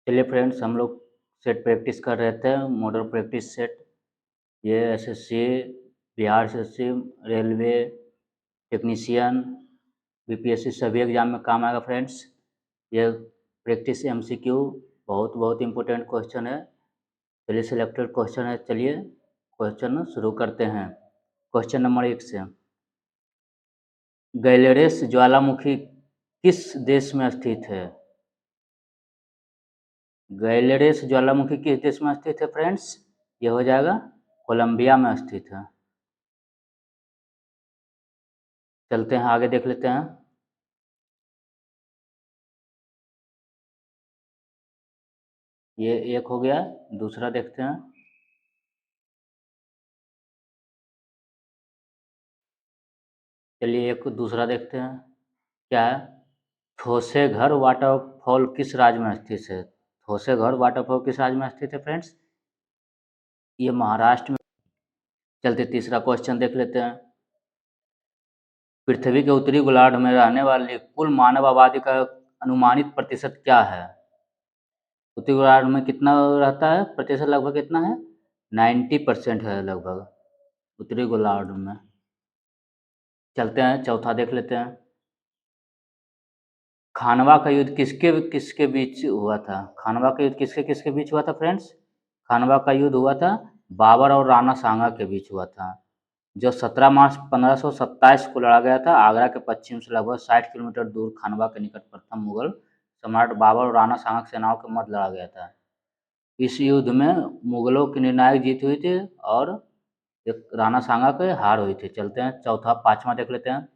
चलिए फ्रेंड्स, हम लोग सेट प्रैक्टिस कर रहे थे, मॉडल प्रैक्टिस सेट। ये SSC, Bihar SSC, railway, technician, BPSC सभी एग्जाम में काम आएगा फ्रेंड्स। ये प्रैक्टिस एमसीक्यू बहुत बहुत इम्पोर्टेंट क्वेश्चन है। चलिए सिलेक्टेड क्वेश्चन है, चलिए क्वेश्चन शुरू करते हैं। क्वेश्चन नंबर 1 से, गैलेरेस ज्वालामुखी किस देश में स्थित है? गैलेरेस ज्वालामुखी किस देश में स्थित है फ्रेंड्स? ये हो जाएगा कोलंबिया में स्थित है। चलते हैं आगे, देख लेते हैं। ये एक हो गया, दूसरा देखते हैं। चलिए एक दूसरा देखते हैं, क्या है? थोसेघर वाटरफॉल किस राज्य में स्थित है? थोसेघर वाटरफॉल किस राज्य में स्थित है फ्रेंड्स? ये महाराष्ट्र में। चलते तीसरा क्वेश्चन देख लेते हैं। पृथ्वी के उत्तरी गोलार्ध में रहने वाली कुल मानव आबादी का अनुमानित प्रतिशत क्या है? उत्तरी गोलार्ध में कितना रहता है प्रतिशत? लगभग कितना है? 90% है लगभग उत्तरी गोलार्ध में। चलते हैं चौथा देख लेते हैं। खानवा का युद्ध किसके किसके बीच हुआ था? खानवा का युद्ध किसके किसके बीच हुआ था फ्रेंड्स? खानवा का युद्ध हुआ था बाबर और राणा सांगा के बीच हुआ था, जो 17 मार्च 1527 को लड़ा गया था। आगरा के पश्चिम से लगभग 60 किलोमीटर दूर खानवा के निकट प्रथम मुगल सम्राट बाबर और राणा सांगा की सेनाओं के मध्य लड़ा गया था। इस युद्ध में मुगलों की निर्णायक जीत हुई थी और एक राणा सांगा के हार हुई थी। चलते हैं चौथा पांचवा देख लेते हैं।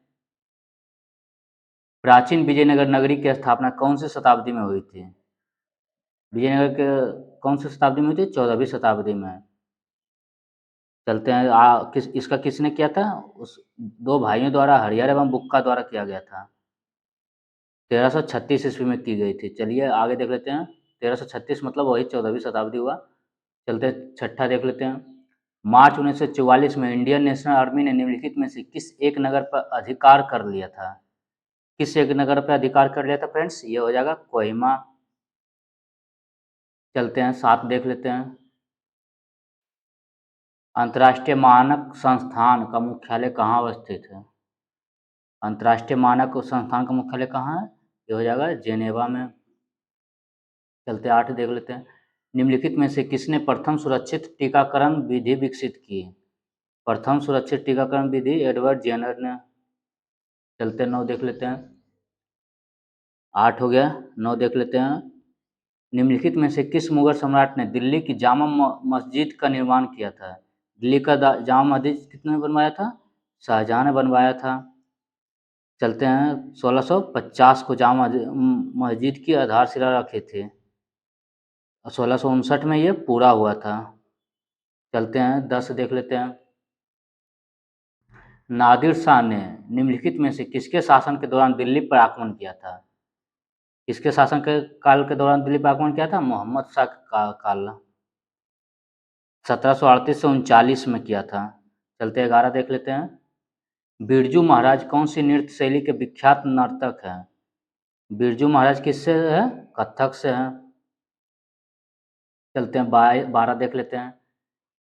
प्राचीन विजयनगर नगरी की स्थापना कौन सी शताब्दी में हुई थी? विजयनगर के कौन सी शताब्दी में हुई थी? 14वीं शताब्दी में। चलते हैं इसका किसने किया था? उस दो भाइयों द्वारा, हरिहर एवं बुक्का द्वारा किया गया था। 1336 ईस्वी में की गई थी। चलिए आगे देख लेते हैं। 1336 मतलब वही 14वीं शताब्दी हुआ। चलते छठा देख लेते हैं। मार्च 1944 में इंडियन नेशनल आर्मी ने निम्नलिखित में से किस एक नगर पर अधिकार कर लिया था? किस एक नगर पर अधिकार कर लिया था फ्रेंड्स? ये हो जाएगा कोहिमा। चलते हैं सात देख लेते हैं। अंतर्राष्ट्रीय मानक संस्थान का मुख्यालय कहाँ अवस्थित है? अंतर्राष्ट्रीय मानक संस्थान का मुख्यालय कहाँ है? ये हो जाएगा जेनेवा में। चलते आठ देख लेते हैं। निम्नलिखित में से किसने प्रथम सुरक्षित टीकाकरण विधि विकसित की? प्रथम सुरक्षित टीकाकरण विधि एडवर्ड जेनर ने। चलते नौ देख लेते हैं। आठ हो गया, नौ देख लेते हैं। निम्नलिखित में से किस मुगल सम्राट ने दिल्ली की जामा मस्जिद का निर्माण किया था? दिल्ली का जामा मस्जिद किसने बनवाया था? शाहजहां ने बनवाया था। चलते हैं 1650 को जामा मस्जिद की आधारशिला रखी थी, 1659 में ये पूरा हुआ था। चलते हैं 10 देख लेते हैं। नादिर शाह ने निम्नलिखित में से किसके शासन के दौरान दिल्ली पर आक्रमण किया था? किसके शासन के काल के दौरान दिल्ली पर आक्रमण किया था? मोहम्मद शाह का काल, 1738 से 39 में किया था। चलते 11 देख लेते हैं। बिरजू महाराज कौन सी नृत्य शैली के विख्यात नर्तक हैं? बिरजू महाराज किससे है? कथक से हैं। चलते हैं 12 देख लेते हैं।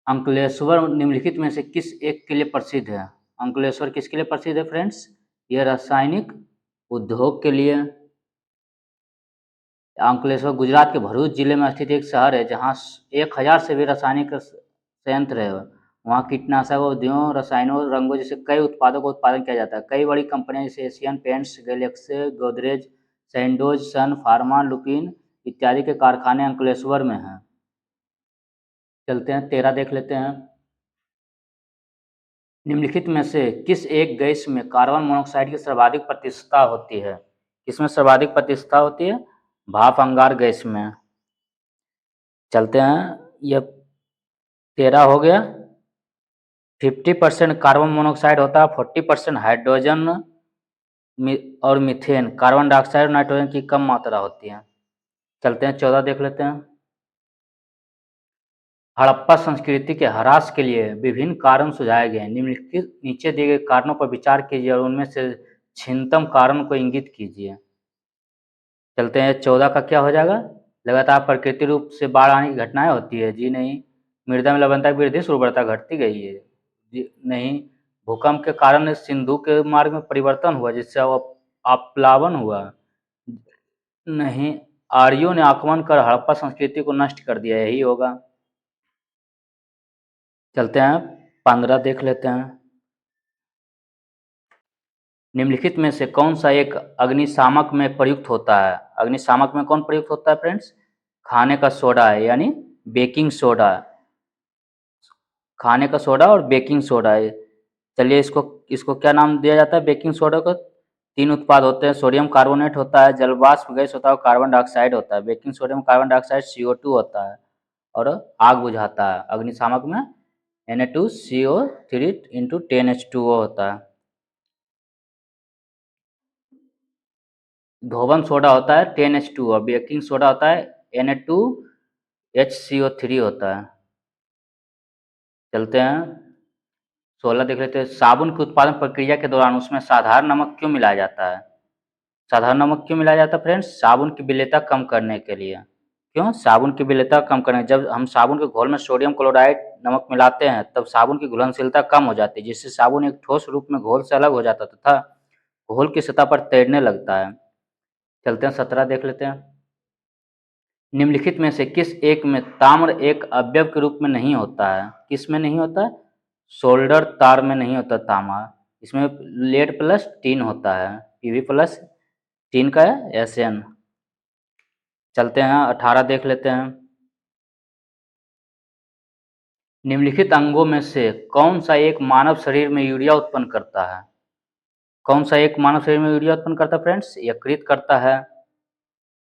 अंकलेश्वर निम्नलिखित में से किस एक के लिए प्रसिद्ध है? अंकलेश्वर किसके लिए प्रसिद्ध है फ्रेंड्स? ये रासायनिक उद्योग के लिए। अंकलेश्वर गुजरात के भरूच जिले में स्थित एक शहर है जहाँ 1000 से भी रासायनिक संयंत्र है। वहाँ कीटनाशक उद्योगों, रसायनों, रंगों जैसे कई उत्पादों का उत्पादन किया जाता है। कई बड़ी कंपनियां जैसे एशियन पेंट्स, गैलेक्सी, गोदरेज, सैंडोज, सन फार्मा, लुपिन इत्यादि के कारखाने अंकलेश्वर में हैं। चलते हैं 13 देख लेते हैं। निम्नलिखित में से किस एक गैस में कार्बन मोनोऑक्साइड की सर्वाधिक प्रतिशतता होती है? किसमें सर्वाधिक प्रतिशतता होती है? भाप अंगार गैस में। चलते हैं, ये 13 हो गया। 50% कार्बन मोनोऑक्साइड होता है, 40% हाइड्रोजन और मीथेन, कार्बन डाइऑक्साइड और नाइट्रोजन की कम मात्रा होती है। चलते हैं 14 देख लेते हैं। हड़प्पा संस्कृति के ह्रास के लिए विभिन्न कारण सुझाए गए। निम्नलिखित नीचे दिए गए कारणों पर विचार कीजिए और उनमें से छिन्नतम कारण को इंगित कीजिए। चलते हैं 14 का क्या हो जाएगा? लगातार प्राकृतिक रूप से बाढ़ आने की घटनाएं होती है? जी नहीं। मृदा में लवणता की वृद्धि से उर्वरता घटती गई है? जी नहीं। भूकंप के कारण सिंधु के मार्ग में परिवर्तन हुआ जिससे वो अपप्लावन हुआ? नहीं। आर्यों ने आक्रमण कर हड़प्पा संस्कृति को नष्ट कर दिया, यही होगा। चलते हैं 15 देख लेते हैं। निम्नलिखित में से कौन सा एक अग्निशामक में प्रयुक्त होता है? अग्निशामक में कौन प्रयुक्त होता है फ्रेंड्स? खाने का सोडा है, यानी बेकिंग सोडा। खाने का सोडा और बेकिंग सोडा है। चलिए इसको इसको क्या नाम दिया जाता है बेकिंग सोडा को? 3 उत्पाद होते हैं, सोडियम कार्बोनेट होता है, जलवाष्प गैस होता है और कार्बन डाइऑक्साइड होता है। Baking sodium carbon dioxide CO2 होता है और आग बुझाता है। अग्निशामक में Na2CO3 × 10H2O होता है। धोवन सोडा होता है 10H2 और बेकिंग सोडा होता है Na2HCO3 होता है। चलते हैं 16 देख लेते हैं। साबुन की उत्पादन प्रक्रिया के दौरान उसमें साधारण नमक क्यों मिलाया जाता है? साधारण नमक क्यों मिलाया जाता है फ्रेंड्स? साबुन की विलेयता कम करने के लिए। क्यों? साबुन की विलेयता कम करने, जब हम साबुन के घोल में सोडियम क्लोराइड नमक मिलाते हैं तब साबुन की घुलनशीलता कम हो जाती है, जिससे साबुन एक ठोस रूप में घोल से अलग हो जाता तथा घोल की सतह पर तैरने लगता है। चलते हैं 17 देख लेते हैं। निम्नलिखित में से किस एक में ताम्र एक अवयव के रूप में नहीं होता है? किस में नहीं होता है? सोल्डर तार में नहीं होता तांबा। इसमें लेड प्लस टीन होता है, पीवी प्लस टीन का है SN। चलते हैं 18 देख लेते हैं। निम्नलिखित अंगों में से कौन सा एक मानव शरीर में यूरिया उत्पन्न करता है? कौन सा एक मानव शरीर में यूरिया उत्पन्न करता है फ्रेंड्स? यकृत करता है।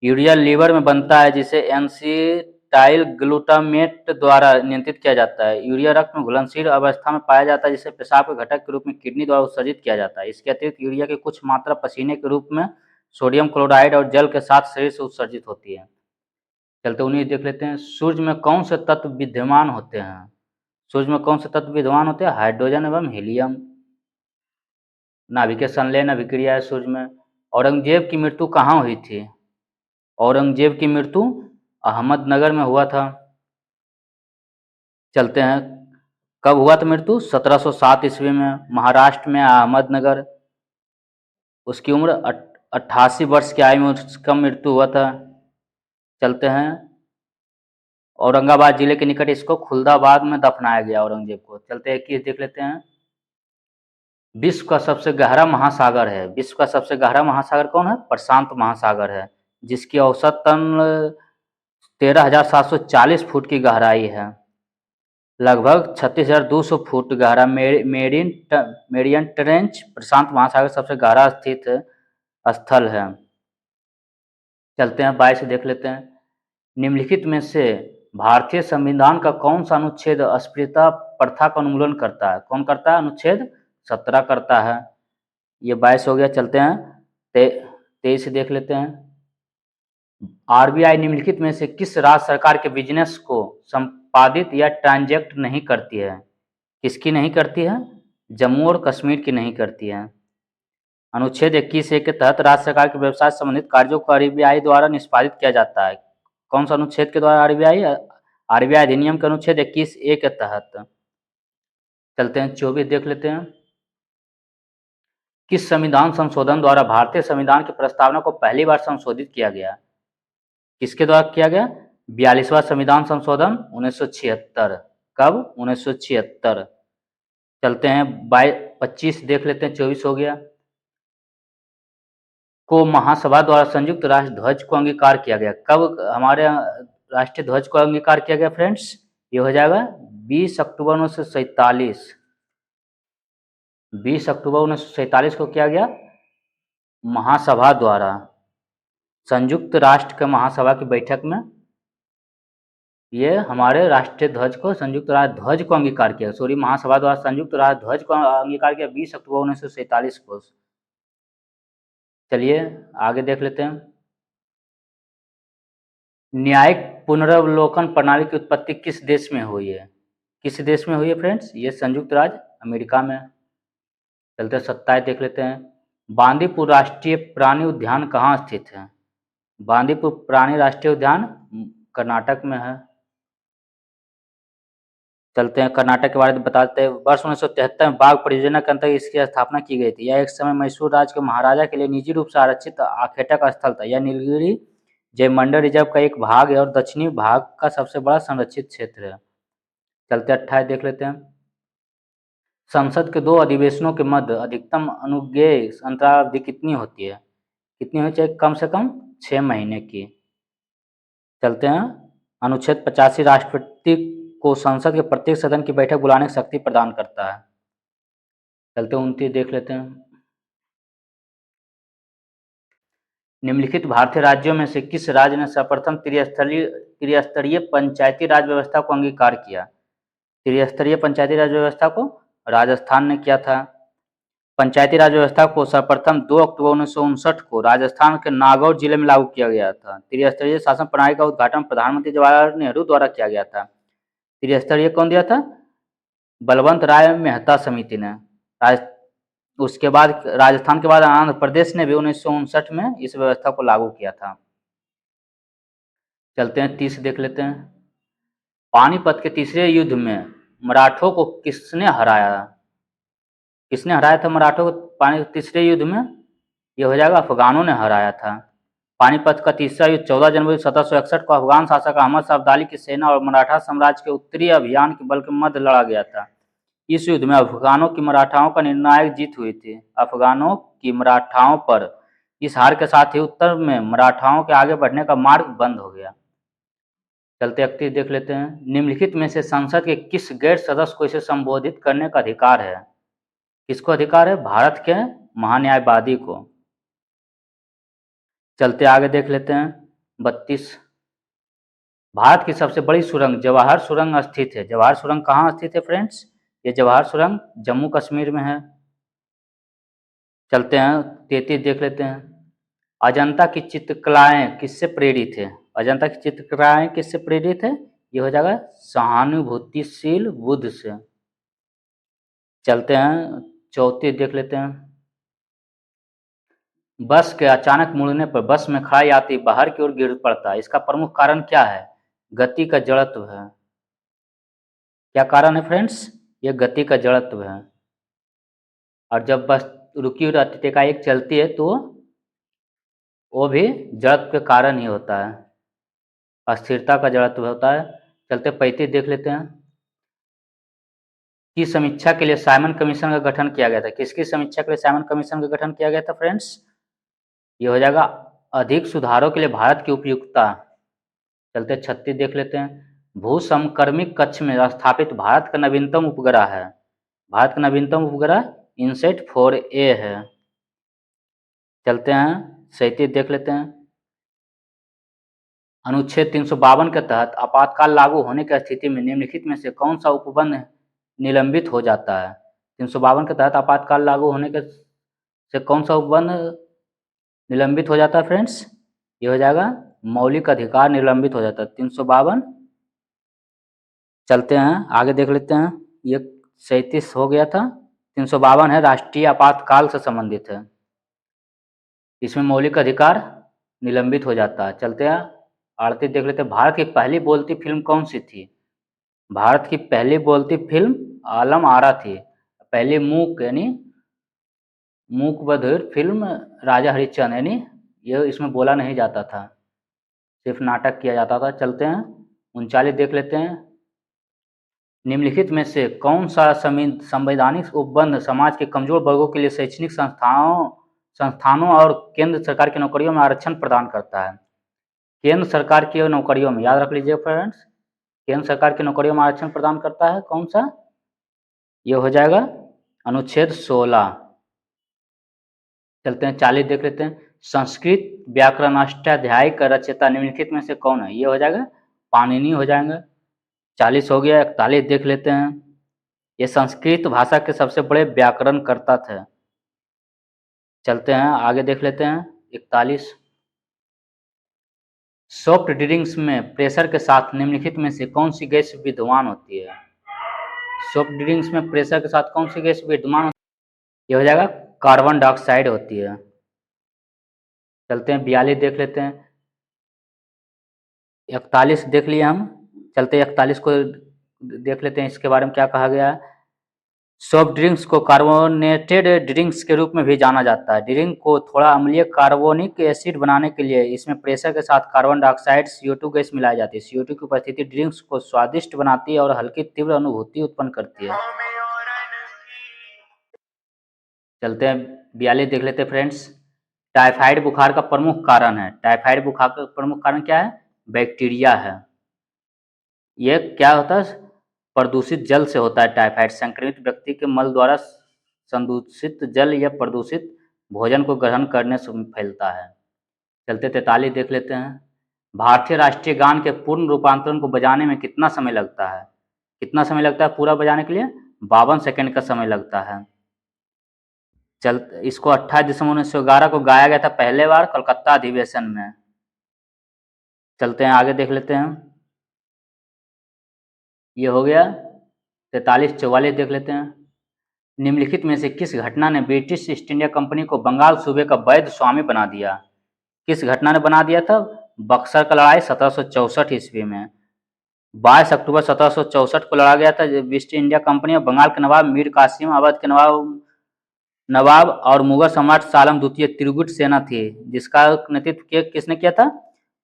यूरिया लीवर में बनता है जिसे एसिटाइल ग्लूटामेट द्वारा नियंत्रित किया जाता है। यूरिया रक्त में घुलनशील अवस्था में पाया जाता है जिसे पेशाब के घटक के रूप में किडनी द्वारा उत्सर्जित किया जाता है। इसके अतिरिक्त यूरिया की कुछ मात्रा पसीने के रूप में सोडियम क्लोराइड और जल के साथ शरीर से उत्सर्जित होती है। चलते 19 देख लेते हैं। सूर्य में कौन से तत्व विद्यमान होते हैं? सूर्य में कौन से तत्व विद्यमान होते हैं? हाइड्रोजन एवं हीलियम। नाभिकीय संलयन अभिक्रिया है सूर्य में। औरंगजेब की मृत्यु कहाँ हुई थी? औरंगजेब की मृत्यु अहमदनगर में हुआ था। चलते हैं कब हुआ था मृत्यु? 1707 ईस्वी में, महाराष्ट्र में अहमदनगर। उसकी उम्र 88 वर्ष की आयु में उसका मृत्यु हुआ था। चलते हैं औरंगाबाद जिले के निकट इसको खुलदाबाद में दफनाया गया औरंगजेब को। चलते हैं 21 देख लेते हैं। विश्व का सबसे गहरा महासागर है। विश्व का सबसे गहरा महासागर कौन है? प्रशांत महासागर है, जिसकी औसतन 13,740 फुट की गहराई है। लगभग 36,200 फुट गहरा मेरियन ट्रेंच प्रशांत महासागर सबसे गहरा स्थित स्थल है। चलते हैं 22 देख लेते हैं। निम्नलिखित में से भारतीय संविधान का कौन सा अनुच्छेद अस्पृश्यता प्रथा का उन्मूलन करता है? कौन करता है? अनुच्छेद 17 करता है। ये 22 हो गया। चलते हैं 23 देख लेते हैं। RBI निम्नलिखित में से किस राज्य सरकार के बिजनेस को संपादित या ट्रांजैक्ट नहीं करती है? किसकी नहीं करती है? जम्मू और कश्मीर की नहीं करती है। अनुच्छेद 21A के तहत राज्य सरकार के व्यवसाय से संबंधित कार्यों को RBI द्वारा निष्पादित किया जाता है। कौन सा अनुच्छेद के द्वारा? RBI अधिनियम के अनुच्छेद 21A के तहत। चलते हैं 24 देख लेते हैं। किस संविधान संशोधन द्वारा भारतीय संविधान की प्रस्तावना को पहली बार संशोधित किया गया? किसके द्वारा किया गया? 42वां संविधान संशोधन 1976। कब? 1976। चलते हैं 25 देख लेते हैं। 24 हो गया। को महासभा द्वारा संयुक्त राष्ट्र ध्वज को अंगीकार किया गया। कब हमारे राष्ट्रीय ध्वज को अंगीकार किया गया फ्रेंड्स? ये हो जाएगा 20 अक्टूबर 1947। 20 अक्टूबर 1947 को किया गया महासभा द्वारा, संयुक्त राष्ट्र के महासभा की बैठक में ये हमारे राष्ट्रीय ध्वज को, संयुक्त राष्ट्र ध्वज को अंगीकार किया। सॉरी, महासभा द्वारा संयुक्त राष्ट्र ध्वज को अंगीकार किया 20 अक्टूबर 1947 को। चलिए आगे देख लेते हैं। न्यायिक पुनरावलोकन प्रणाली की उत्पत्ति किस देश में हुई है? किस देश में हुई है फ्रेंड्स? ये संयुक्त राज्य अमेरिका में। चलते 27 देख लेते हैं। बांदीपुर राष्ट्रीय प्राणी उद्यान कहाँ स्थित है? बांदीपुर प्राणी राष्ट्रीय उद्यान कर्नाटक में है। चलते हैं कर्नाटक के बारे में बताते हैं। वर्ष 1973 में बाघ परियोजना के अंतर्गत इसकी स्थापना की गई थी। यह एक समय मैसूर राज्य के महाराजा के लिए निजी रूप से आरक्षित आखेटक स्थल था। यह नीलगिरी जयमंडल रिजर्व का एक भाग है और दक्षिणी भाग का सबसे बड़ा संरक्षित क्षेत्र है। चलते 28 देख लेते हैं। संसद के 2 अधिवेशनों के मध्य अधिकतम अनुज्ञेय अंतराल अवधि कितनी होती है? कितनी होनी चाहिए? कम से कम 6 महीने की। चलते हैं। अनुच्छेद 85 राष्ट्रपति को संसद के प्रत्येक सदन की बैठक बुलाने की शक्ति प्रदान करता है। चलते 29 देख लेते हैं। निम्नलिखित भारतीय राज्यों में से किस राज्य ने सर्वप्रथम त्रिस्तरीय पंचायती राज व्यवस्था को अंगीकार किया? त्रिस्तरीय पंचायती राज व्यवस्था को राजस्थान ने किया था। पंचायती राज व्यवस्था को सर्वप्रथम 2 अक्टूबर 1959 को राजस्थान के नागौर जिले में लागू किया गया था। त्रिस्तरीय शासन प्रणाली का उद्घाटन प्रधानमंत्री जवाहरलाल नेहरू द्वारा किया गया था। त्रिस्तरीय कौन दिया था? बलवंत राय मेहता समिति ने। उसके बाद राजस्थान के बाद आंध्र प्रदेश ने भी 1959 में इस व्यवस्था को लागू किया था। चलते हैं 30 देख लेते हैं। पानीपत के तीसरे युद्ध में मराठों को किसने हराया? किसने हराया था मराठों को तीसरे युद्ध में? यह हो जाएगा अफगानों ने हराया था। पानीपत का तीसरा युद्ध 14 जनवरी 1761 को अफगान शासक अहमद शाह अब्दाली की सेना और मराठा साम्राज्य के उत्तरी अभियान के बल के मध्य लड़ा गया था। इस युद्ध में अफगानों की मराठाओं का निर्णायक जीत हुई थी। अफगानों की मराठाओं पर इस हार के साथ ही उत्तर में मराठाओं के आगे बढ़ने का मार्ग बंद हो गया। चलते 31 देख लेते हैं। निम्नलिखित में से संसद के किस गैर सदस्य को इसे संबोधित करने का अधिकार है? किसको अधिकार है? भारत के महान्यायवादी को। चलते आगे देख लेते हैं 32। भारत की सबसे बड़ी सुरंग जवाहर सुरंग स्थित है। जवाहर सुरंग कहाँ स्थित है फ्रेंड्स? ये जवाहर सुरंग जम्मू कश्मीर में है। चलते हैं 33 देख लेते हैं। अजंता की चित्रकलाएं किससे प्रेरित है? अजंता की चित्रकलाएं किससे प्रेरित है? ये हो जाएगा सहानुभूतिशील बुद्ध से। चलते हैं 34 देख लेते हैं। बस के अचानक मुड़ने पर बस में खड़ा यात्री बाहर की ओर गिर पड़ता है। इसका प्रमुख कारण क्या है? गति का जड़त्व है। क्या कारण है फ्रेंड्स? ये गति का जड़त्व है। और जब बस रुकी रहती है एक चलती है तो वो भी जड़त्व के कारण ही होता है, अस्थिरता का जड़त्व होता है। चलते 35 देख लेते हैं। की समीक्षा के लिए साइमन कमीशन का गठन किया गया था? किसकी समीक्षा के लिए साइमन कमीशन का गठन किया गया था फ्रेंड्स? ये हो जाएगा अधिक सुधारों के लिए भारत की उपयुक्तता। चलते 36 देख लेते हैं। भू समक्रमिक कक्ष में स्थापित भारत का नवीनतम उपग्रह है। भारत का नवीनतम उपग्रह इनसेट 4A है। चलते हैं 37 देख लेते हैं। अनुच्छेद 352 के तहत आपातकाल लागू होने की स्थिति में निम्नलिखित में से कौन सा उपबंध निलंबित हो जाता है? 352 के तहत आपातकाल लागू होने के से कौन सा उपबंध निलंबित हो जाता है फ्रेंड्स? ये हो जाएगा मौलिक अधिकार निलंबित हो जाता है 352। चलते हैं आगे देख लेते हैं। ये 37 हो गया था। 352 है राष्ट्रीय आपातकाल से संबंधित है। इसमें मौलिक अधिकार निलंबित हो जाता है। चलते हैं 38 देख लेते हैं। भारत की पहली बोलती फिल्म कौन सी थी? भारत की पहली बोलती फिल्म आलम आरा थी। पहली मूक यानी मूक बधिर फिल्म राजा हरिश्चंद्र, यानी ये इसमें बोला नहीं जाता था, सिर्फ नाटक किया जाता था। चलते हैं 39 देख लेते हैं। निम्नलिखित में से कौन सा संवैधानिक उपबंध समाज के कमजोर वर्गों के लिए शैक्षणिक संस्थानों और केंद्र सरकार की नौकरियों में आरक्षण प्रदान करता है? केंद्र सरकार की नौकरियों में, याद रख लीजिए फ्रेंड्स, केंद्र सरकार की नौकरियों में आरक्षण प्रदान करता है कौन सा? ये हो जाएगा अनुच्छेद 16। चलते हैं 40 देख लेते हैं। संस्कृत व्याकरण अष्टाध्यायी का रचयिता निम्नलिखित में से कौन है? ये हो जाएगा पाणिनि हो जाएगा। 40 हो गया। 41 देख लेते हैं। ये संस्कृत भाषा के सबसे बड़े व्याकरणकर्ता थे। चलते हैं आगे देख लेते हैं 41। सॉफ्ट ड्रिंक्स में प्रेशर के साथ निम्नलिखित में से कौन सी गैस विद्यमान होती है? सॉफ्ट ड्रिंक्स में प्रेशर के साथ कौन सी गैस विद्यमान होती है? ये हो जाएगा कार्बन डाइऑक्साइड होती है। चलते हैं 42 देख लेते हैं। 41 देख लिए हम, चलते 41 को देख लेते हैं, इसके बारे में क्या कहा गया है। सॉफ्ट ड्रिंक्स को कार्बोनेटेड ड्रिंक्स के रूप में भी जाना जाता है। ड्रिंक को थोड़ा अम्लीय कार्बोनिक एसिड बनाने के लिए इसमें प्रेशर के साथ कार्बन डाइऑक्साइड CO2 गैस मिलाई जाती है। CO2 की उपस्थिति ड्रिंक्स को स्वादिष्ट बनाती है और हल्की तीव्र अनुभूति उत्पन्न करती है। चलते हैं 42 देख लेते हैं फ्रेंड्स। टाइफाइड बुखार का प्रमुख कारण है। टाइफाइड बुखार का प्रमुख कारण क्या है? बैक्टीरिया है। ये क्या होता है? प्रदूषित जल से होता है टाइफाइड। संक्रमित व्यक्ति के मल द्वारा संदूषित जल या प्रदूषित भोजन को ग्रहण करने से फैलता है। चलते 43 देख लेते हैं। भारतीय राष्ट्रीय गान के पूर्ण रूपांतरण को बजाने में कितना समय लगता है? कितना समय लगता है पूरा बजाने के लिए? 52 सेकंड का समय लगता है। चल इसको 28 दिसंबर 1911 को गाया गया था पहले बार कोलकाता अधिवेशन में। चलते हैं आगे देख लेते हैं। ये हो गया 43। 44 देख लेते हैं। निम्नलिखित में से किस घटना ने ब्रिटिश ईस्ट इंडिया कंपनी को बंगाल सूबे का वैध स्वामी बना दिया? किस घटना ने बना दिया था? बक्सर का लड़ाई 1764 ईस्वी में। 22 अक्टूबर 1764 को लड़ा गया था ईस्ट इंडिया कंपनी और बंगाल के नवाब मीर कासिम, अवध के नवाब और मुगल सम्राट सालम द्वितीय त्रिगुट सेना थी, जिसका नेतृत्व किसने किया था?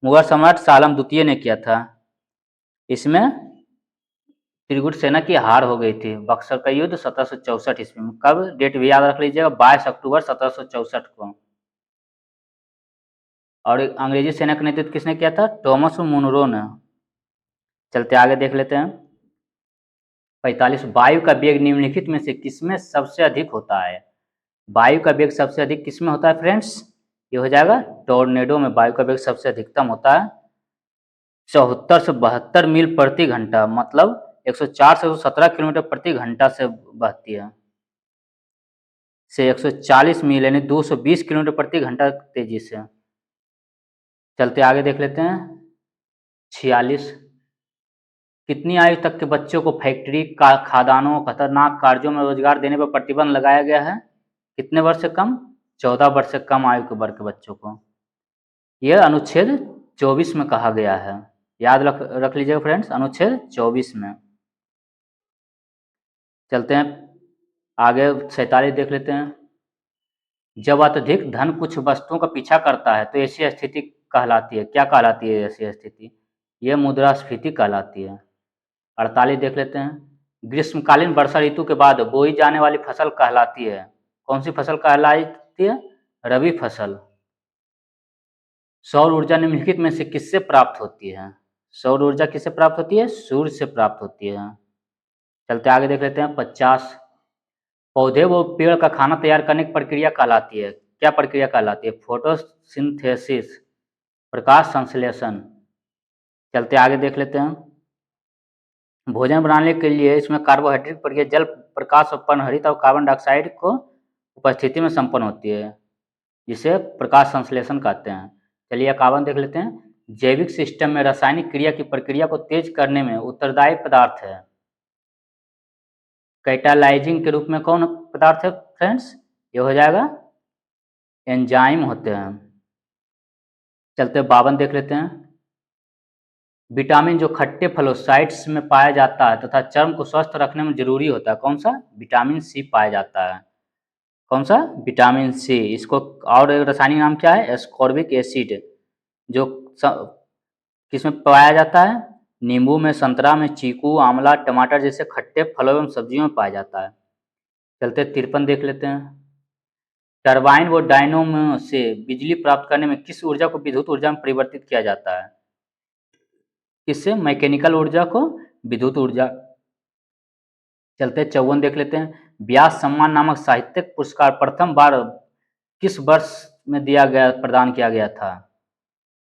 मुगल सम्राट सालम द्वितीय ने किया था। इसमें त्रिगुट सेना की हार हो गई थी। बक्सर का युद्ध 1764 ईस्वी में। कब? डेट भी याद रख लीजिएगा, 22 अक्टूबर 1764 को। और अंग्रेजी सेना का नेतृत्व किसने किया था? थॉमस मुनरो ने। चलते आगे देख लेते हैं। 45 वायु का वेग निम्नलिखित में से किसमें सबसे अधिक होता है? वायु का वेग सबसे अधिक किसमें होता है फ्रेंड्स? ये हो जाएगा टोर्नेडो में वायु का वेग सबसे अधिकतम होता है। 74 से 72 मील प्रति घंटा, मतलब 104 से 117 किलोमीटर प्रति घंटा से बहती है, से 140 मील यानी 220 किलोमीटर प्रति घंटा तेजी से। चलते आगे देख लेते हैं। 46 कितनी आयु तक के बच्चों को फैक्ट्री का खादानों खतरनाक कार्यों में रोजगार देने पर प्रतिबंध लगाया गया है? कितने वर्ष से कम? 14 वर्ष से कम आयु के वर्ग के बच्चों को। यह अनुच्छेद 24 में कहा गया है। याद रख लीजिएगा फ्रेंड्स, अनुच्छेद 24 में। चलते हैं आगे 47 देख लेते हैं। जब अत्यधिक धन कुछ वस्तुओं का पीछा करता है तो ऐसी स्थिति कहलाती है। क्या कहलाती है ऐसी स्थिति? यह मुद्रास्फीति कहलाती है। 48 देख लेते हैं। ग्रीष्मकालीन वर्षा ऋतु के बाद बोई जाने वाली फसल कहलाती है। कौन सी फसल कहलाती है? रबी फसल। सौर ऊर्जा निम्नलिखित में से किससे प्राप्त होती है? सौर ऊर्जा किससे प्राप्त होती है? सूर्य से प्राप्त होती है। चलते आगे देख लेते हैं। 50 पौधे व पेड़ का खाना तैयार करने की प्रक्रिया कहलाती है। क्या प्रक्रिया कहलाती है? फोटोसिंथेसिस, प्रकाश संश्लेषण। चलते आगे देख लेते हैं। भोजन बनाने के लिए इसमें कार्बोहाइड्रेट प्रक्रिया जल, प्रकाश और पर्णहरित और कार्बन डाइऑक्साइड को उपस्थिति में संपन्न होती है, जिसे प्रकाश संश्लेषण कहते हैं। चलिए 51 देख लेते हैं। जैविक सिस्टम में रासायनिक क्रिया की प्रक्रिया को तेज करने में उत्तरदायी पदार्थ है। कैटालाइजिंग के रूप में कौन पदार्थ है फ्रेंड्स? ये हो जाएगा एंजाइम होते हैं। चलते 52 देख लेते हैं। विटामिन जो खट्टे फलों साइट्स में पाया जाता है तथा चर्म को स्वस्थ रखने में जरूरी होता है, कौन सा? विटामिन सी पाया जाता है। कौन सा? Vitamin C. इसको और रासायनिक नाम क्या है? Ascorbic acid. जो किसमें पाया जाता है? नींबू में, संतरा में, चीकू, आंवला, टमाटर जैसे खट्टे फलों एवं सब्जियों में पाया जाता है। चलते 53 देख लेते हैं। टरबाइन व डायनोमो से बिजली प्राप्त करने में किस ऊर्जा को विद्युत ऊर्जा में परिवर्तित किया जाता है? किससे? मैकेनिकल ऊर्जा को विद्युत ऊर्जा। चलते 54 देख लेते हैं। व्यास सम्मान नामक साहित्यिक पुरस्कार प्रथम बार किस वर्ष में प्रदान किया गया था?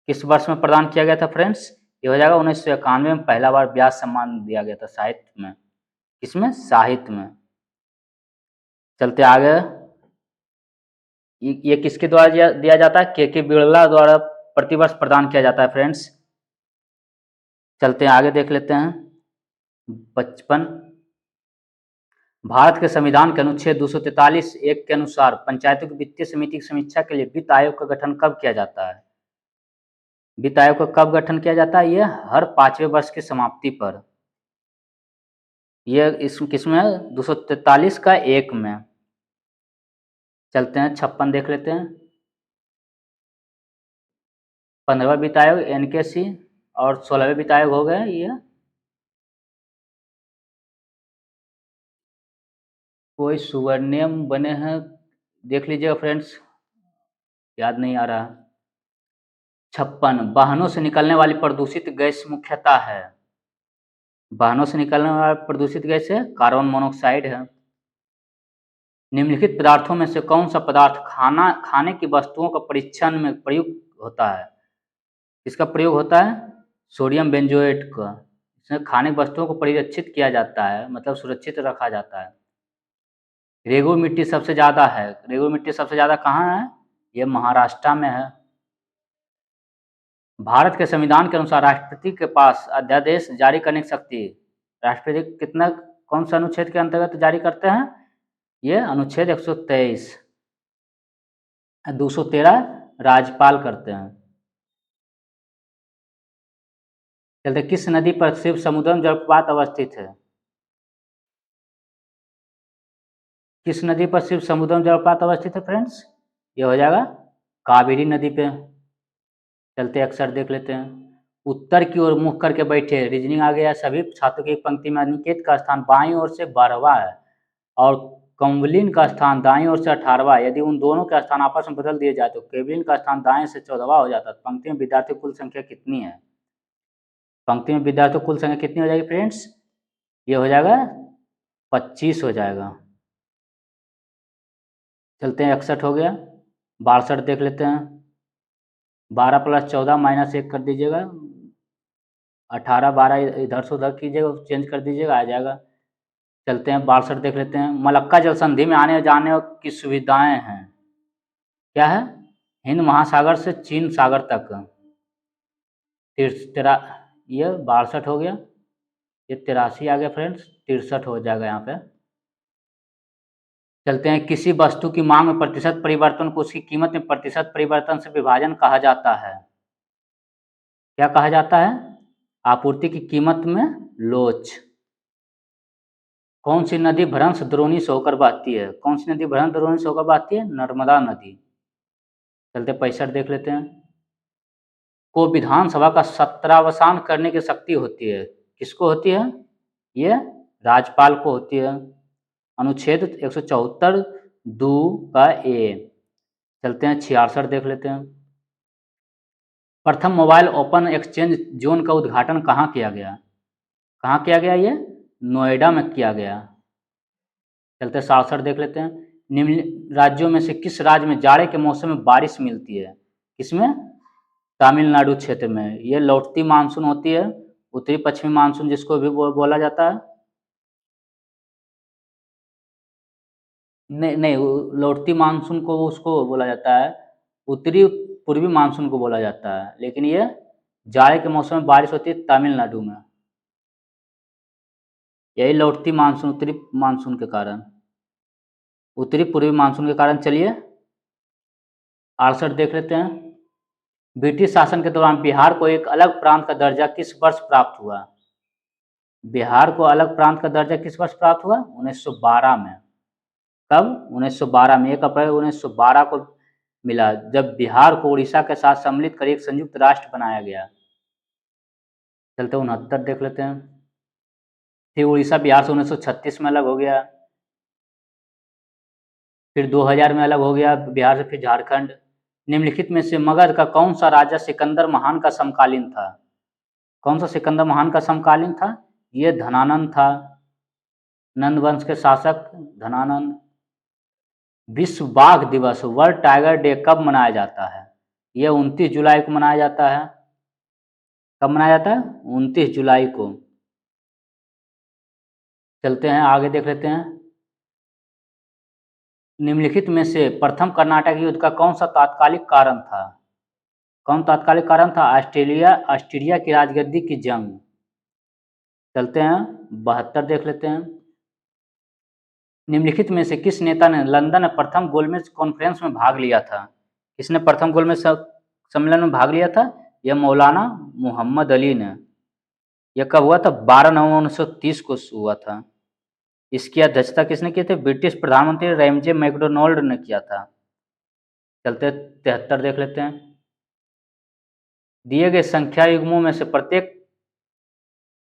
किस वर्ष में प्रदान किया गया था फ्रेंड्स? ये हो जाएगा 1991 में पहला बार व्यास सम्मान दिया गया था साहित्य में। किसमें? साहित्य में। चलते आगे। ये किसके द्वारा दिया जाता है? के बिरला द्वारा प्रतिवर्ष प्रदान किया जाता है फ्रेंड्स। चलते हैं आगे देख लेते हैं। 55 भारत के संविधान के अनुच्छेद 243(1) के अनुसार पंचायतों की वित्तीय समिति की समीक्षा के लिए वित्त आयोग का गठन कब किया जाता है? वित्त आयोग का कब गठन किया जाता है? ये हर 5वें वर्ष की समाप्ति पर। ये इस किसमें 243 का 1 में। चलते हैं 56 देख लेते हैं। 15वां वित्त आयोग NKC और 16वें वित्त आयोग हो गए ये। कोई सुवर्णियम बने हैं, देख लीजिएगा फ्रेंड्स, याद नहीं आ रहा। 56 वाहनों से निकलने वाली प्रदूषित गैस मुख्यतः है। वाहनों से निकलने वाला प्रदूषित गैस है कार्बन मोनोऑक्साइड है। निम्नलिखित पदार्थों में से कौन सा पदार्थ खाने की वस्तुओं का परीक्षण में प्रयुक्त होता है? इसका प्रयोग होता है सोडियम बेंजोएट का। इसमें खाने की वस्तुओं को परिरक्षित किया जाता है, मतलब सुरक्षित रखा जाता है। रेगू मिट्टी सबसे ज़्यादा है। रेगू मिट्टी सबसे ज़्यादा कहाँ है? ये महाराष्ट्र में है। भारत के संविधान के अनुसार राष्ट्रपति के पास अध्यादेश जारी करने की शक्ति, राष्ट्रपति कितना कौन सा अनुच्छेद के अंतर्गत जारी करते हैं? ये अनुच्छेद 123। 213 राज्यपाल करते हैं। चलते किस नदी पर शिव समुद्रम जलप्रपात अवस्थित है? किस नदी पर शिव समुद्रम जलप्रपात अवस्थित है फ्रेंड्स? ये हो जाएगा कावेरी नदी पे। चलते अक्सर देख लेते हैं। उत्तर की ओर मुख करके बैठे, रीजनिंग आ गया। सभी छात्रों की एक पंक्ति में अनिकेत का स्थान बाईं ओर से 12वां है और कम्वलिन का स्थान दाईं ओर से 18वां। यदि उन दोनों का स्थान आपस में बदल दिए जाए तो केवलिन का स्थान दाएं से 14वां हो जाता है। पंक्ति में विद्यार्थियों की कुल संख्या कितनी है? पंक्ति में विद्यार्थियों की कुल संख्या कितनी हो जाएगी फ्रेंड्स? ये हो जाएगा 25 हो जाएगा। चलते हैं 61 हो गया। 62 देख लेते हैं। 12 + 14 -1 कर दीजिएगा। 18 12 इधर से उधर कीजिएगा, चेंज कर दीजिएगा, आ जाएगा। चलते हैं 62 देख लेते हैं। मलक्का जल संधि में आने जाने की सुविधाएं हैं। क्या है? हिंद महासागर से चीन सागर तक। ये 62 हो गया। ये 83 आ गया फ्रेंड्स। 63 हो जाएगा यहाँ पे। चलते हैं किसी वस्तु की मांग में प्रतिशत परिवर्तन को उसकी कीमत में प्रतिशत परिवर्तन से विभाजन कहा जाता है। क्या कहा जाता है? आपूर्ति की कीमत में लोच। कौन सी नदी भ्रंश द्रोणी से होकर बहती है? कौन सी नदी भ्रंश द्रोणी से होकर बहती है? नर्मदा नदी। चलते 65 देख लेते हैं। को विधानसभा का सत्रावसान करने की शक्ति होती है। किसको होती है? ये राज्यपाल को होती है। अनुच्छेद 174 2 का A। चलते हैं 66 देख लेते हैं। प्रथम मोबाइल ओपन एक्सचेंज जोन का उद्घाटन कहाँ किया गया? कहाँ किया गया? ये नोएडा में किया गया। चलते 67 देख लेते हैं। निम्न राज्यों में से किस राज्य में जाड़े के मौसम में बारिश मिलती है? किसमें? तमिलनाडु क्षेत्र में। ये लौटती मानसून होती है, उत्तरी पश्चिमी मानसून जिसको भी बोला जाता है। नहीं, लौटती मानसून को उसको बोला जाता है, उत्तरी पूर्वी मानसून को बोला जाता है। लेकिन ये जाड़े के मौसम में बारिश होती है तमिलनाडु में। यही लौटती मानसून उत्तरी मानसून के कारण, उत्तरी पूर्वी मानसून के कारण। चलिए 68 देख लेते हैं। ब्रिटिश शासन के दौरान बिहार को एक अलग प्रांत का दर्जा किस वर्ष प्राप्त हुआ? बिहार को अलग प्रांत का दर्जा किस वर्ष प्राप्त हुआ? 1912 में। कब? 1912 में। 1 अप्रैल 1912 को मिला, जब बिहार को उड़ीसा के साथ सम्मिलित कर एक संयुक्त राष्ट्र बनाया गया। चलते 69 देख लेते हैं। फिर उड़ीसा बिहार से 1936 में अलग हो गया, फिर 2000 में अलग हो गया बिहार से, फिर झारखंड। निम्नलिखित में से मगध का कौन सा राजा सिकंदर महान का समकालीन था? कौन सा सिकंदर महान का समकालीन था? ये धनानंद था, नंद वंश के शासक धनानंद। विश्व बाघ दिवस वर्ल्ड टाइगर डे कब मनाया जाता है? ये 29 जुलाई को मनाया जाता है। कब मनाया जाता है? 29 जुलाई को। चलते हैं आगे देख लेते हैं। निम्नलिखित में से प्रथम कर्नाटक युद्ध का कौन सा तात्कालिक कारण था? कौन तात्कालिक कारण था? ऑस्ट्रिया की राजगद्दी की जंग। चलते हैं 72 देख लेते हैं। निम्नलिखित में से किस नेता ने लंदन में प्रथम गोलमेज कॉन्फ्रेंस में भाग लिया था? किसने प्रथम गोलमेज सम्मेलन में भाग लिया था? यह मौलाना मोहम्मद अली ने। यह कब हुआ था? 12 नवंबर 1930 को हुआ था। इसकी अध्यक्षता किसने की थी? ब्रिटिश प्रधानमंत्री रैमजे मैकडोनाल्ड ने किया था। चलते 73 देख लेते हैं। दिए गए संख्या युग्मों में से प्रत्येक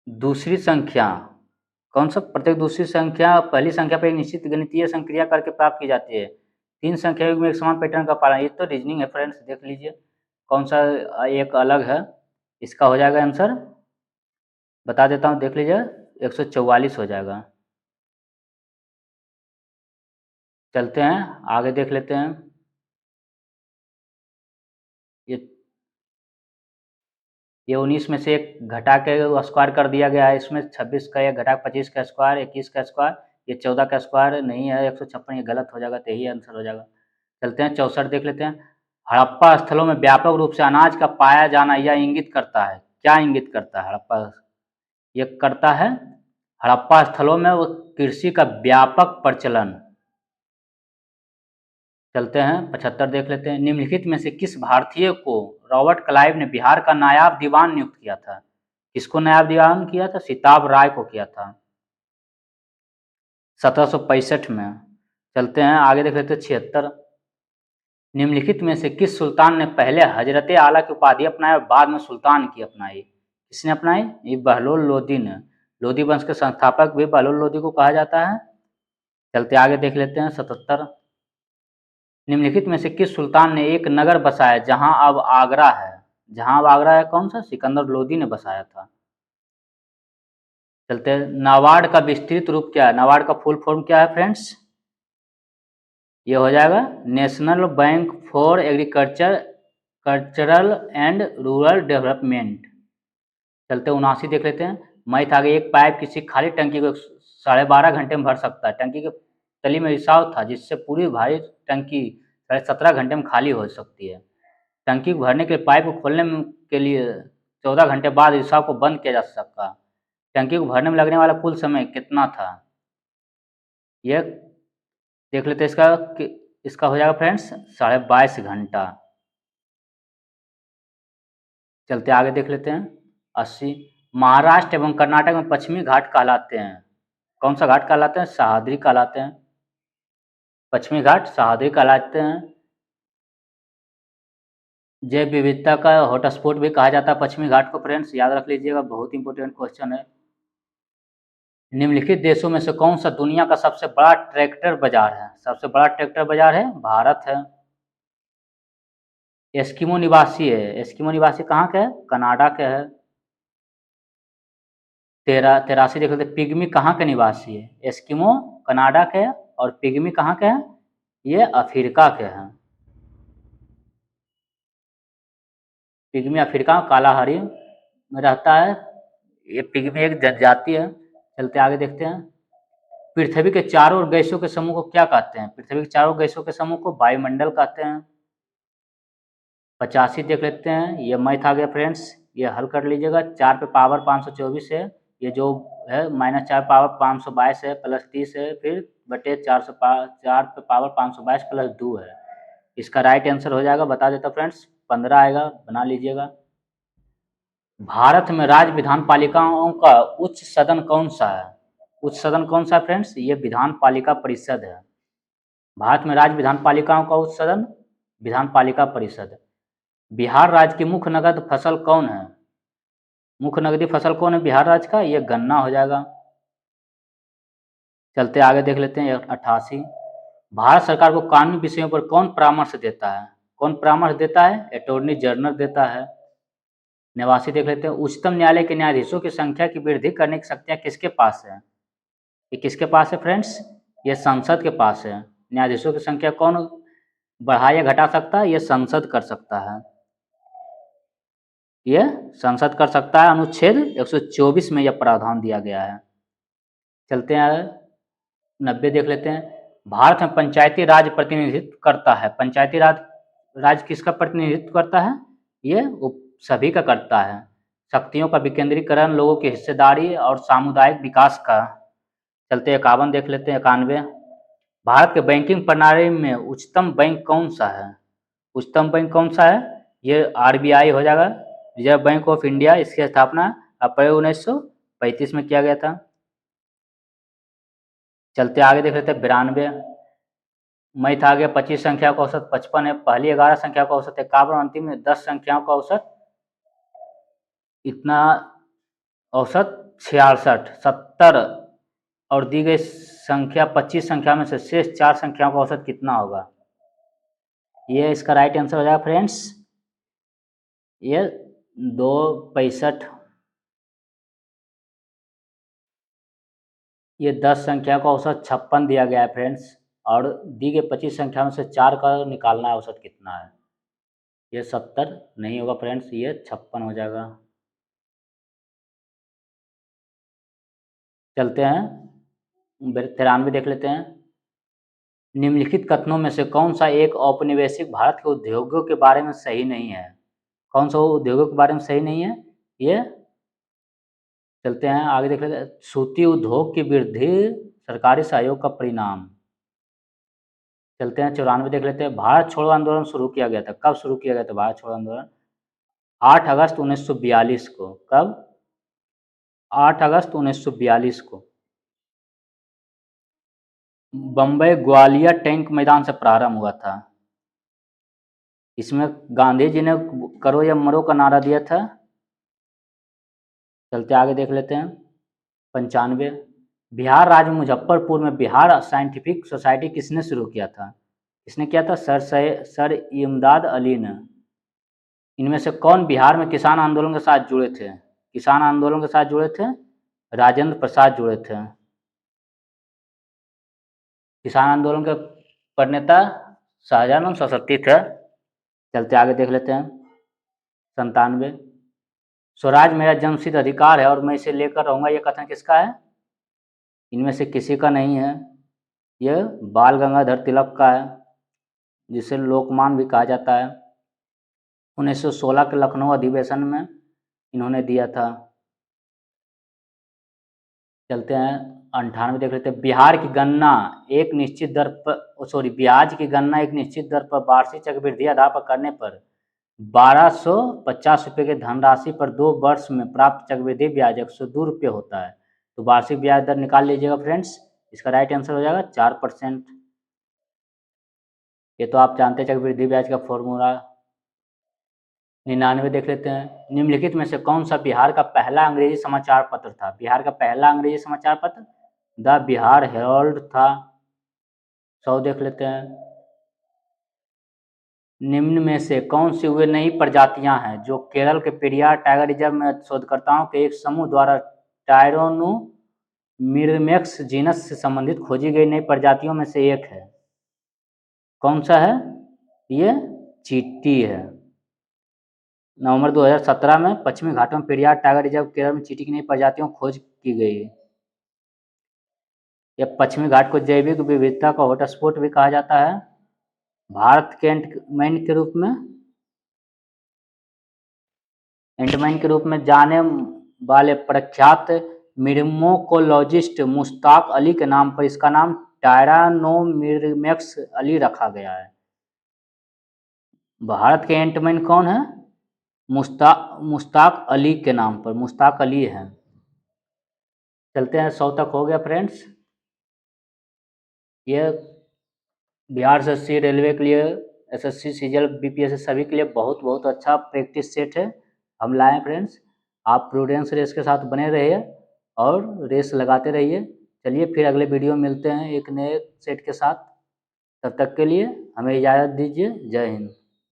दूसरी संख्या कौन सा? प्रत्येक दूसरी संख्या पहली संख्या पर एक निश्चित गणितीय संक्रिया करके प्राप्त की जाती है। 3 संख्या युग्म में एक समान पैटर्न का पालन। ये तो रीजनिंग है फ्रेंड्स, देख लीजिए कौन सा एक अलग है। इसका हो जाएगा आंसर, बता देता हूँ, देख लीजिए 144 हो जाएगा। चलते हैं आगे देख लेते हैं। ये 19 में से एक घटा के स्क्वायर कर दिया गया है। इसमें 26 का एक घटा 25 का स्क्वायर, 21 का स्क्वायर, ये 14 का स्क्वायर नहीं है 156, ये गलत हो जाएगा, तो यही आंसर हो जाएगा। चलते हैं 64 देख लेते हैं। हड़प्पा स्थलों में व्यापक रूप से अनाज का पाया जाना यह इंगित करता है। क्या इंगित करता है हड़प्पा? ये करता है हड़प्पा स्थलों में वो कृषि का व्यापक प्रचलन। चलते हैं 75 देख लेते हैं। निम्नलिखित में से किस भारतीय को रॉबर्ट क्लाइव ने बिहार का नायाब दीवान नियुक्त किया था? किसको नायाब दीवान किया था? सिताब राय को किया था 1765 में। चलते हैं आगे देख लेते हैं 76। निम्नलिखित में से किस सुल्तान ने पहले हजरत आला की उपाधि अपनाई और बाद में सुल्तान की अपनाई? किसने अपनाई? ये बहलोल लोदी ने। लोदी वंश के संस्थापक भी बहलोल लोदी को कहा जाता है। चलते आगे देख लेते हैं 77। निम्नलिखित में से किस सुल्तान ने एक नगर बसाया जहां अब आगरा है? जहां अब आगरा है कौन सा? सिकंदर लोदी ने बसाया था। चलते हैं, नाबार्ड का विस्तृत रूप क्या है? नाबार्ड का फुल फॉर्म क्या है फ्रेंड्स? ये हो जाएगा national bank for agriculture cultural and rural development. चलते 79 देख लेते हैं। मैथ आगे एक पाइप किसी खाली टंकी को 12.5 घंटे में भर सकता है। टंकी के तली में रिसाव था जिससे पूरी भारी टंकी 17.5 घंटे में खाली हो सकती है। टंकी को भरने के लिए पाइप को खोलने के लिए 14 घंटे बाद रिसाव को बंद किया जा सकता। टंकी को भरने में लगने वाला कुल समय कितना था? यह देख लेते हैं इसका हो जाएगा फ्रेंड्स 22.5 घंटा। चलते आगे देख लेते हैं 80। महाराष्ट्र एवं कर्नाटक में पश्चिमी घाट कहलाते हैं। कौन सा घाट कहलाते हैं? सह्याद्री कहलाते हैं। पश्चिमी घाट सह्याद्री कहलाते हैं। जैव विविधता का हॉटस्पॉट भी कहा जाता है पश्चिमी घाट को फ्रेंड्स, याद रख लीजिएगा, बहुत इंपॉर्टेंट क्वेश्चन है। निम्नलिखित देशों में से कौन सा दुनिया का सबसे बड़ा ट्रैक्टर बाजार है? सबसे बड़ा ट्रैक्टर बाजार है भारत है। एस्किमो निवासी है। एस्किमो निवासी कहाँ का है? कनाडा का है। 83 देख लेते। पिग्मी कहाँ के निवासी है? एस्किमो कनाडा के है और पिग्मी कहाँ के हैं? ये अफ्रीका के हैं। पिग्मी अफ्रीका कालाहारी में रहता है। ये पिग्मी एक जनजाति है। चलते आगे देखते हैं। पृथ्वी के चारों ओर गैसों के समूह को क्या कहते हैं? पृथ्वी के चारों गैसों के समूह को वायुमंडल कहते हैं। 85 देख लेते हैं। ये मैथ आ गया फ्रेंड्स, ये हल कर लीजिएगा। 4 पे पावर 524 है, ये जो है -4 पावर 522 है, प्लस 30 है, फिर बटे 4 पे पावर 522 प्लस 2 है। इसका राइट आंसर हो जाएगा, बता देता फ्रेंड्स, 15 आएगा, बना लीजिएगा। भारत में राज्य विधान पालिकाओं का उच्च सदन कौन सा है? उच्च सदन कौन सा है फ्रेंड्स? ये विधान पालिका परिषद है। भारत में राज्य विधान पालिकाओं का उच्च सदन विधान पालिका परिषद। बिहार राज्य की मुख्य नगद फसल कौन है? मुख्य नगदी फसल कौन है बिहार राज्य का? ये गन्ना हो जाएगा। चलते आगे देख लेते हैं 88। भारत सरकार को कानूनी विषयों पर कौन परामर्श देता है? कौन परामर्श देता है? अटॉर्नी जनरल देता है। 89 देख लेते हैं। उच्चतम न्यायालय के न्यायाधीशों की संख्या की वृद्धि करने की शक्तियाँ किसके पास है? ये किसके पास है फ्रेंड्स? ये संसद के पास है। न्यायाधीशों की संख्या कौन बढ़ा या घटा सकता है? ये संसद कर सकता है। ये संसद कर सकता है। अनुच्छेद 124 में यह प्रावधान दिया गया है। चलते हैं 90 देख लेते हैं। भारत में पंचायती राज प्रतिनिधित्व करता है। पंचायती राज किसका प्रतिनिधित्व करता है? ये सभी का करता है। शक्तियों का विकेंद्रीकरण, लोगों की हिस्सेदारी और सामुदायिक विकास का। चलते 51 देख लेते हैं। 91। भारत के बैंकिंग प्रणाली में उच्चतम बैंक कौन सा है? उच्चतम बैंक कौन सा है? ये RBI हो जाएगा। रिजर्व बैंक ऑफ इंडिया, इसकी स्थापना अप्रैल 1935 में किया गया था। चलते आगे देख लेते हैं 92। मई था गया, 25 संख्या का औसत 55 है, पहली 11 संख्या का औसत 51, अंतिम में 10 संख्याओं का औसत इतना औसत 66, 70 और दी गई संख्या 25 संख्या में से शेष 4 संख्याओं का औसत कितना होगा? ये इसका राइट आंसर हो जाएगा फ्रेंड्स, ये 265। ये 10 संख्या का औसत 56 दिया गया है फ्रेंड्स, और दी गई 25 संख्या में से 4 का निकालना है औसत कितना है। ये 70 नहीं होगा फ्रेंड्स, ये 56 हो जाएगा। चलते हैं 93 देख लेते हैं। निम्नलिखित कथनों में से कौन सा एक औपनिवेशिक भारत के उद्योगों के बारे में सही नहीं है? कौन सा उद्योगों के बारे में सही नहीं है? ये चलते हैं आगे देख लेते हैं। सूती उद्योग की वृद्धि सरकारी सहयोग का परिणाम। चलते हैं 94 देख लेते हैं। भारत छोड़ो आंदोलन शुरू किया गया था, कब शुरू किया गया था भारत छोड़ो आंदोलन? 8 अगस्त 1942 को। कब? 8 अगस्त 1942 को। बम्बई ग्वालियर टैंक मैदान से प्रारंभ हुआ था। इसमें गांधी जी ने करो या मरो का नारा दिया था। चलते आगे देख लेते हैं 95। बिहार राज्य मुजफ्फरपुर में बिहार साइंटिफिक सोसाइटी किसने शुरू किया था? किसने किया था? सर इमदाद अली ने। इनमें से कौन बिहार में किसान आंदोलन के साथ जुड़े थे? किसान आंदोलन के साथ जुड़े थे राजेंद्र प्रसाद जुड़े थे। किसान आंदोलन के प्रणेता शाहजानंद सरस्वती थे। चलते आगे देख लेते हैं 97। स्वराज मेरा जन्मसिद्ध अधिकार है और मैं इसे लेकर रहूंगा, यह कथन किसका है? इनमें से किसी का नहीं है, यह बाल गंगाधर तिलक का है, जिसे लोकमान भी कहा जाता है। 1916 के लखनऊ अधिवेशन में इन्होंने दिया था। चलते हैं 98 देख लेते हैं। बिहार की गन्ना एक निश्चित दर पर ब्याज की गन्ना एक निश्चित दर पर वार्षिक चक्रवृद्धि आधार पर करने पर 1250 रुपये की धनराशि पर 2 वर्ष में प्राप्त चक्रवृद्धि ब्याज 102 रुपये होता है। तो वार्षिक ब्याज दर निकाल लीजिएगा फ्रेंड्स, इसका राइट आंसर हो जाएगा 4%। ये तो आप जानते हैं चक्रवृद्धि ब्याज का फॉर्मूला। 99 देख लेते हैं। निम्नलिखित में से कौन सा बिहार का पहला अंग्रेजी समाचार पत्र था? बिहार का पहला अंग्रेजी समाचार पत्र द बिहार हेराल्ड था। 100 देख लेते हैं। निम्न में से कौन सी वे नई प्रजातियां हैं जो केरल के पेरियार टाइगर रिजर्व में शोधकर्ताओं के एक समूह द्वारा टायरोनोमिरमेक्स जीनस से संबंधित खोजी गई नई प्रजातियों में से एक है? कौन सा है? ये चींटी है। नवंबर 2017 में पश्चिमी घाटों में पेरियार टाइगर रिजर्व केरल में चींटी की नई प्रजातियों खोज की गई। यह पश्चिमी घाट को जैविक विविधता का हॉटस्पॉट भी कहा जाता है। भारत के एंटमैन के रूप में जाने वाले प्रख्यात मिर्मोकोलॉजिस्ट मुश्ताक अली के नाम पर इसका नाम टायरानोमिरमेक्स अली रखा गया है। भारत के एंटमैन कौन है? मुश्ताक अली के नाम पर मुश्ताक अली है। चलते हैं 100 तक हो गया फ्रेंड्स। यह बिहार से एसएससी रेलवे के लिए, एसएससी सीजीएल बीपीएससी सभी के लिए बहुत बहुत अच्छा प्रैक्टिस सेट है हम लाए फ्रेंड्स। आप प्रूडेंस रेस के साथ बने रहिए और रेस लगाते रहिए। चलिए फिर अगले वीडियो मिलते हैं एक नए सेट के साथ। तब तक के लिए हमें इजाज़त दीजिए। जय हिंद।